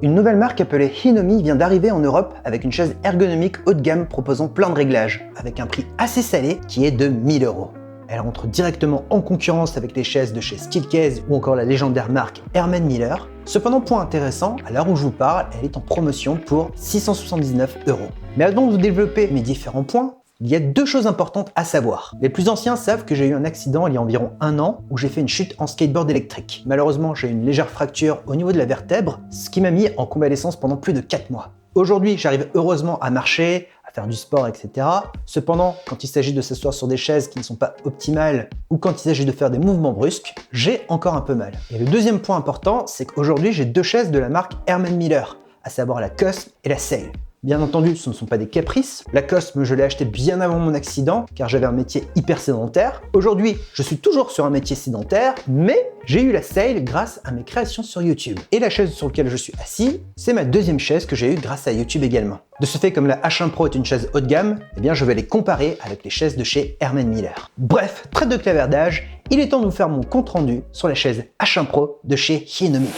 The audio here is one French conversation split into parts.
Une nouvelle marque appelée Hinomi vient d'arriver en Europe avec une chaise ergonomique haut de gamme proposant plein de réglages, avec un prix assez salé qui est de 1000 €. Elle rentre directement en concurrence avec les chaises de chez Steelcase ou encore la légendaire marque Herman Miller. Cependant, point intéressant, à l'heure où je vous parle, elle est en promotion pour 679 €. Mais avant de vous développer mes différents points, il y a deux choses importantes à savoir. Les plus anciens savent que j'ai eu un accident il y a environ 1 an où j'ai fait une chute en skateboard électrique. Malheureusement, j'ai eu une légère fracture au niveau de la vertèbre, ce qui m'a mis en convalescence pendant plus de 4 mois. Aujourd'hui, j'arrive heureusement à marcher, à faire du sport, etc. Cependant, quand il s'agit de s'asseoir sur des chaises qui ne sont pas optimales ou quand il s'agit de faire des mouvements brusques, j'ai encore un peu mal. Et le deuxième point important, c'est qu'aujourd'hui, j'ai 2 chaises de la marque Herman Miller, à savoir la Cosm et la Sail. Bien entendu, ce ne sont pas des caprices. La Cosm, je l'ai achetée bien avant mon accident, car j'avais un métier hyper sédentaire. Aujourd'hui, je suis toujours sur un métier sédentaire, mais j'ai eu la Sail grâce à mes créations sur YouTube. Et la chaise sur laquelle je suis assis, c'est ma deuxième chaise que j'ai eue grâce à YouTube également. De ce fait, comme la H1 Pro est une chaise haut de gamme, eh bien je vais les comparer avec les chaises de chez Herman Miller. Bref, trêve de clavardage, il est temps de vous faire mon compte rendu sur la chaise H1 Pro de chez Hinomi.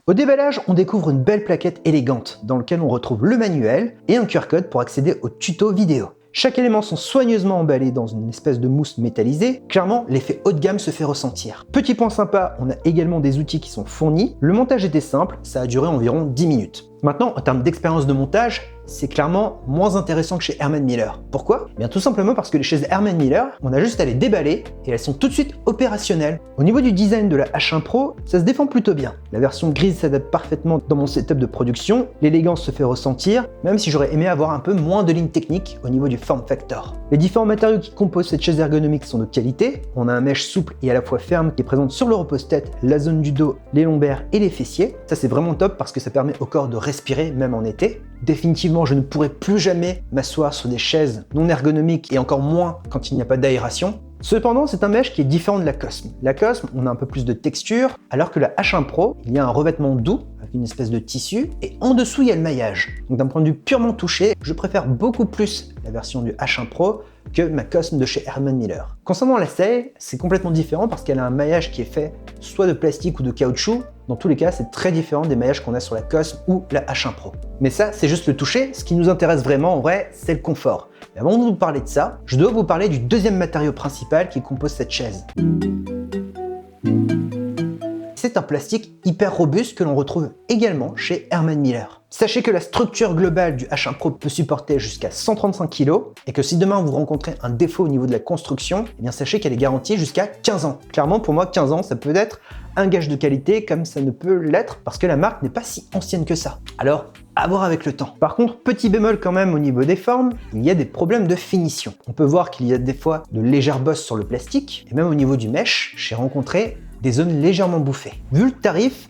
Au déballage, on découvre une belle plaquette élégante dans laquelle on retrouve le manuel et un QR code pour accéder au tuto vidéo. Chaque élément sont soigneusement emballés dans une espèce de mousse métallisée. Clairement, l'effet haut de gamme se fait ressentir. Petit point sympa, on a également des outils qui sont fournis. Le montage était simple, ça a duré environ 10 minutes. Maintenant, en termes d'expérience de montage, c'est clairement moins intéressant que chez Herman Miller. Pourquoi ? Bien tout simplement parce que les chaises Herman Miller, on a juste à les déballer et elles sont tout de suite opérationnelles. Au niveau du design de la H1 Pro, ça se défend plutôt bien. La version grise s'adapte parfaitement dans mon setup de production, l'élégance se fait ressentir, même si j'aurais aimé avoir un peu moins de lignes techniques au niveau du form factor. Les différents matériaux qui composent cette chaise ergonomique sont de qualité. On a un mesh souple et à la fois ferme qui est présente sur le repose-tête, la zone du dos, les lombaires et les fessiers. Ça c'est vraiment top parce que ça permet au corps de respirer même en été. Définitivement, je ne pourrai plus jamais m'asseoir sur des chaises non ergonomiques et encore moins quand il n'y a pas d'aération. Cependant, c'est un mesh qui est différent de la Cosm. La Cosm, on a un peu plus de texture, alors que la H1 Pro, il y a un revêtement doux avec une espèce de tissu et en dessous, il y a le maillage. Donc d'un point de vue purement touché, je préfère beaucoup plus la version du H1 Pro que ma Cosm de chez Herman Miller. Concernant la Sail, c'est complètement différent parce qu'elle a un maillage qui est fait soit de plastique ou de caoutchouc. Dans tous les cas, c'est très différent des maillages qu'on a sur la Cosm ou la H1 Pro. Mais ça, c'est juste le toucher. Ce qui nous intéresse vraiment, en vrai, c'est le confort. Mais avant de vous parler de ça, je dois vous parler du deuxième matériau principal qui compose cette chaise. C'est un plastique hyper robuste que l'on retrouve également chez Herman Miller. Sachez que la structure globale du H1 Pro peut supporter jusqu'à 135 kg et que si demain vous rencontrez un défaut au niveau de la construction, eh bien sachez qu'elle est garantie jusqu'à 15 ans. Clairement, pour moi, 15 ans, ça peut être un gage de qualité comme ça ne peut l'être parce que la marque n'est pas si ancienne que ça. Alors, à voir avec le temps. Par contre, petit bémol quand même au niveau des formes, il y a des problèmes de finition. On peut voir qu'il y a des fois de légères bosses sur le plastique et même au niveau du mesh, j'ai rencontré des zones légèrement bouffées. Vu le tarif,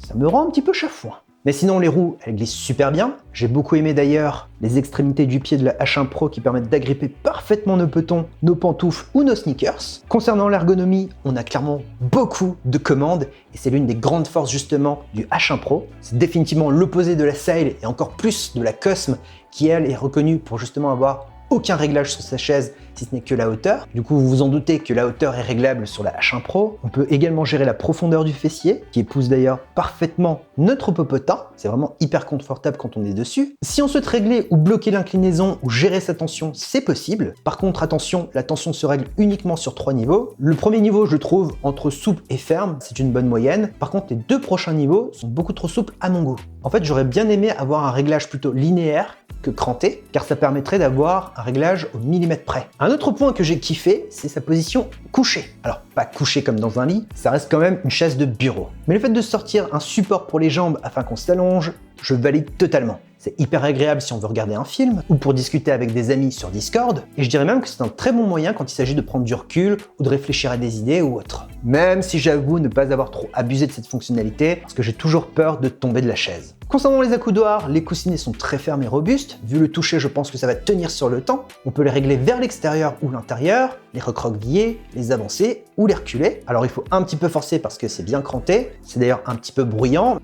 ça me rend un petit peu chafouin. Mais sinon, les roues, elles glissent super bien. J'ai beaucoup aimé d'ailleurs les extrémités du pied de la H1 Pro qui permettent d'agripper parfaitement nos petons, nos pantoufles ou nos sneakers. Concernant l'ergonomie, on a clairement beaucoup de commandes et c'est l'une des grandes forces justement du H1 Pro. C'est définitivement l'opposé de la Sail et encore plus de la Cosm qui elle est reconnue pour justement avoir aucun réglage sur sa chaise si ce n'est que la hauteur. Du coup, vous vous en doutez que la hauteur est réglable sur la H1 Pro. On peut également gérer la profondeur du fessier, qui épouse d'ailleurs parfaitement notre popotin. C'est vraiment hyper confortable quand on est dessus. Si on souhaite régler ou bloquer l'inclinaison ou gérer sa tension, c'est possible. Par contre, attention, la tension se règle uniquement sur 3 niveaux. Le premier niveau, je trouve, entre souple et ferme, c'est une bonne moyenne. Par contre, les 2 prochains niveaux sont beaucoup trop souples à mon goût. En fait, j'aurais bien aimé avoir un réglage plutôt linéaire que cranté, car ça permettrait d'avoir un réglage au millimètre près. Un autre point que j'ai kiffé, c'est sa position couchée. Alors, pas couchée comme dans un lit, ça reste quand même une chaise de bureau. Mais le fait de sortir un support pour les jambes afin qu'on s'allonge, je valide totalement. C'est hyper agréable si on veut regarder un film ou pour discuter avec des amis sur Discord. Et je dirais même que c'est un très bon moyen quand il s'agit de prendre du recul ou de réfléchir à des idées ou autre. Même si j'avoue ne pas avoir trop abusé de cette fonctionnalité parce que j'ai toujours peur de tomber de la chaise. Concernant les accoudoirs, les coussinets sont très fermes et robustes. Vu le toucher, je pense que ça va tenir sur le temps. On peut les régler vers l'extérieur ou l'intérieur, les recroqueviller, les avancer ou les reculer. Alors il faut un petit peu forcer parce que c'est bien cranté. C'est d'ailleurs un petit peu bruyant.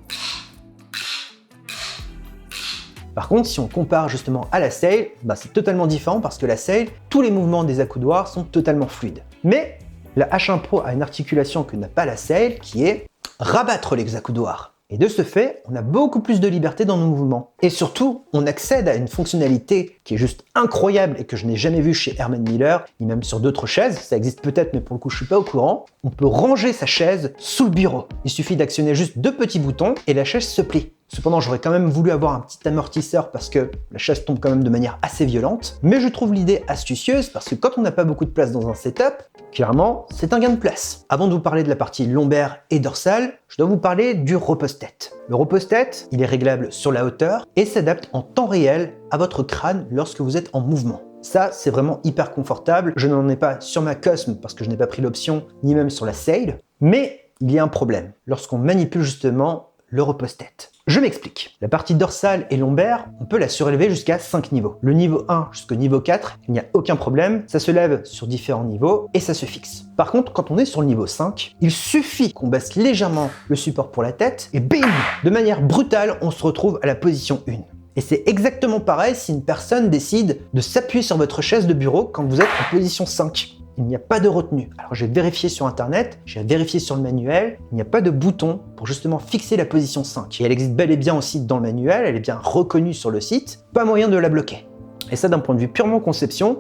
Par contre, si on compare justement à la Sail, c'est totalement différent parce que la Sail, tous les mouvements des accoudoirs sont totalement fluides. Mais la H1 Pro a une articulation que n'a pas la Sail qui est rabattre les accoudoirs. Et de ce fait, on a beaucoup plus de liberté dans nos mouvements. Et surtout, on accède à une fonctionnalité qui est juste incroyable et que je n'ai jamais vue chez Herman Miller, ni même sur d'autres chaises. Ça existe peut-être, mais pour le coup, je suis pas au courant. On peut ranger sa chaise sous le bureau. Il suffit d'actionner juste 2 petits boutons et la chaise se plie. Cependant, j'aurais quand même voulu avoir un petit amortisseur parce que la chaise tombe quand même de manière assez violente. Mais je trouve l'idée astucieuse parce que quand on n'a pas beaucoup de place dans un setup, clairement, c'est un gain de place. Avant de vous parler de la partie lombaire et dorsale, je dois vous parler du repose-tête. Le repose-tête, il est réglable sur la hauteur et s'adapte en temps réel à votre crâne lorsque vous êtes en mouvement. Ça, c'est vraiment hyper confortable. Je n'en ai pas sur ma Cosm parce que je n'ai pas pris l'option, ni même sur la Sail. Mais il y a un problème lorsqu'on manipule justement le repose-tête. Je m'explique. La partie dorsale et lombaire, on peut la surélever jusqu'à 5 niveaux. Le niveau 1 jusqu'au niveau 4, il n'y a aucun problème, ça se lève sur différents niveaux et ça se fixe. Par contre, quand on est sur le niveau 5, il suffit qu'on baisse légèrement le support pour la tête et bim! De manière brutale, on se retrouve à la position 1. Et c'est exactement pareil si une personne décide de s'appuyer sur votre chaise de bureau quand vous êtes en position 5. Il n'y a pas de retenue. Alors j'ai vérifié sur internet, j'ai vérifié sur le manuel, il n'y a pas de bouton pour justement fixer la position 5. Et elle existe bel et bien aussi dans le manuel, elle est bien reconnue sur le site, pas moyen de la bloquer. Et ça, d'un point de vue purement conception,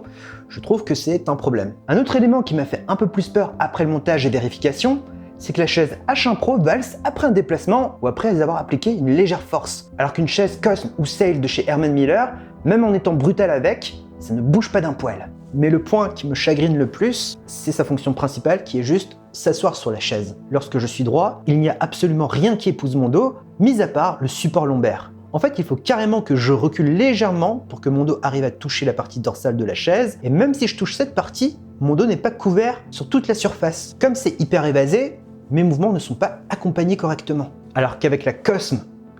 je trouve que c'est un problème. Un autre élément qui m'a fait un peu plus peur après le montage et vérification, c'est que la chaise H1 Pro valse après un déplacement ou après avoir appliqué une légère force. Alors qu'une chaise Cosm ou Sail de chez Herman Miller, même en étant brutal avec, ça ne bouge pas d'un poil. Mais le point qui me chagrine le plus, c'est sa fonction principale qui est juste s'asseoir sur la chaise. Lorsque je suis droit, il n'y a absolument rien qui épouse mon dos, mis à part le support lombaire. En fait, il faut carrément que je recule légèrement pour que mon dos arrive à toucher la partie dorsale de la chaise, et même si je touche cette partie, mon dos n'est pas couvert sur toute la surface. Comme c'est hyper évasé, mes mouvements ne sont pas accompagnés correctement. Alors qu'avec la Cosm,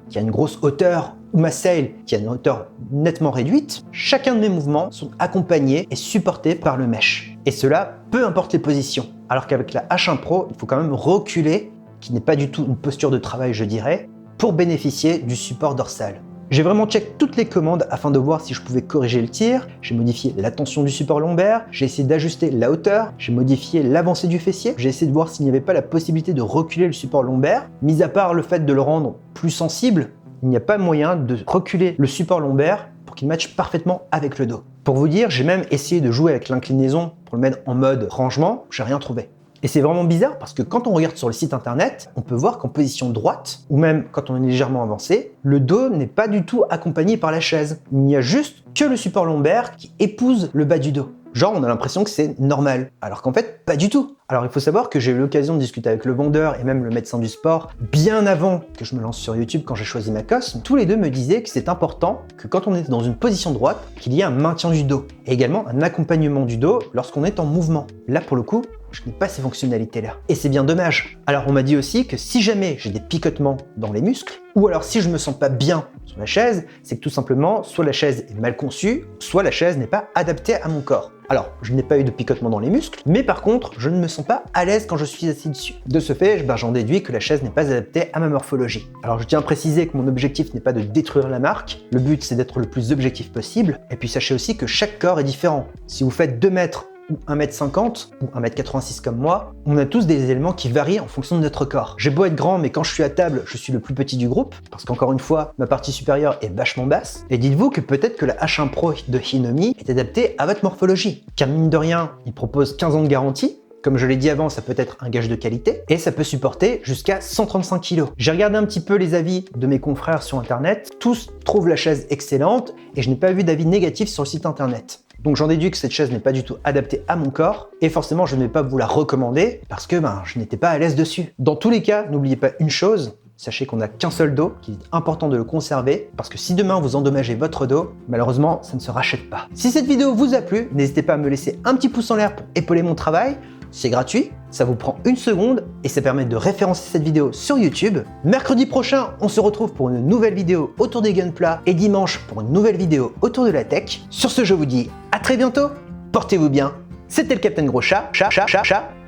qui a une grosse hauteur, ou ma Sail, qui a une hauteur nettement réduite, chacun de mes mouvements sont accompagnés et supportés par le mesh. Et cela, peu importe les positions. Alors qu'avec la H1 Pro, il faut quand même reculer, qui n'est pas du tout une posture de travail, je dirais, pour bénéficier du support dorsal. J'ai vraiment check toutes les commandes afin de voir si je pouvais corriger le tir. J'ai modifié la tension du support lombaire, j'ai essayé d'ajuster la hauteur, j'ai modifié l'avancée du fessier, j'ai essayé de voir s'il n'y avait pas la possibilité de reculer le support lombaire. Mis à part le fait de le rendre plus sensible, il n'y a pas moyen de reculer le support lombaire pour qu'il matche parfaitement avec le dos. Pour vous dire, j'ai même essayé de jouer avec l'inclinaison pour le mettre en mode rangement, j'ai rien trouvé. Et c'est vraiment bizarre parce que quand on regarde sur le site internet, on peut voir qu'en position droite, ou même quand on est légèrement avancé, le dos n'est pas du tout accompagné par la chaise. Il n'y a juste que le support lombaire qui épouse le bas du dos. Genre, on a l'impression que c'est normal, alors qu'en fait, pas du tout. Alors, il faut savoir que j'ai eu l'occasion de discuter avec le vendeur et même le médecin du sport bien avant que je me lance sur YouTube quand j'ai choisi ma Cosm. Tous les deux me disaient que c'est important que quand on est dans une position droite, qu'il y ait un maintien du dos et également un accompagnement du dos lorsqu'on est en mouvement. Là, pour le coup, je n'ai pas ces fonctionnalités-là. Et c'est bien dommage. Alors, on m'a dit aussi que si jamais j'ai des picotements dans les muscles, ou alors si je me sens pas bien sur la chaise, c'est que tout simplement, soit la chaise est mal conçue, soit la chaise n'est pas adaptée à mon corps. Alors, je n'ai pas eu de picotement dans les muscles, mais par contre, je ne me sens pas à l'aise quand je suis assis dessus. De ce fait, j'en déduis que la chaise n'est pas adaptée à ma morphologie. Alors, je tiens à préciser que mon objectif n'est pas de détruire la marque, le but c'est d'être le plus objectif possible, et puis sachez aussi que chaque corps est différent. Si vous faites 2 mètres ou 1m50 ou 1m86 comme moi, on a tous des éléments qui varient en fonction de notre corps. J'ai beau être grand, mais quand je suis à table, je suis le plus petit du groupe, parce qu'encore une fois, ma partie supérieure est vachement basse. Et dites-vous que peut-être que la H1 Pro de Hinomi est adaptée à votre morphologie. Car mine de rien, il propose 15 ans de garantie. Comme je l'ai dit avant, ça peut être un gage de qualité et ça peut supporter jusqu'à 135 kg. J'ai regardé un petit peu les avis de mes confrères sur internet. Tous trouvent la chaise excellente et je n'ai pas vu d'avis négatifs sur le site internet. Donc j'en déduis que cette chaise n'est pas du tout adaptée à mon corps et forcément je ne vais pas vous la recommander parce que je n'étais pas à l'aise dessus. Dans tous les cas, n'oubliez pas une chose, sachez qu'on n'a qu'un seul dos, qu'il est important de le conserver parce que si demain vous endommagez votre dos, malheureusement ça ne se rachète pas. Si cette vidéo vous a plu, n'hésitez pas à me laisser un petit pouce en l'air pour épauler mon travail. C'est gratuit, ça vous prend 1 seconde et ça permet de référencer cette vidéo sur YouTube. Mercredi prochain, on se retrouve pour une nouvelle vidéo autour des gunpla et dimanche pour une nouvelle vidéo autour de la tech. Sur ce, je vous dis à très bientôt, portez-vous bien. C'était le Captain Gros Chat,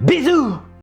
bisous!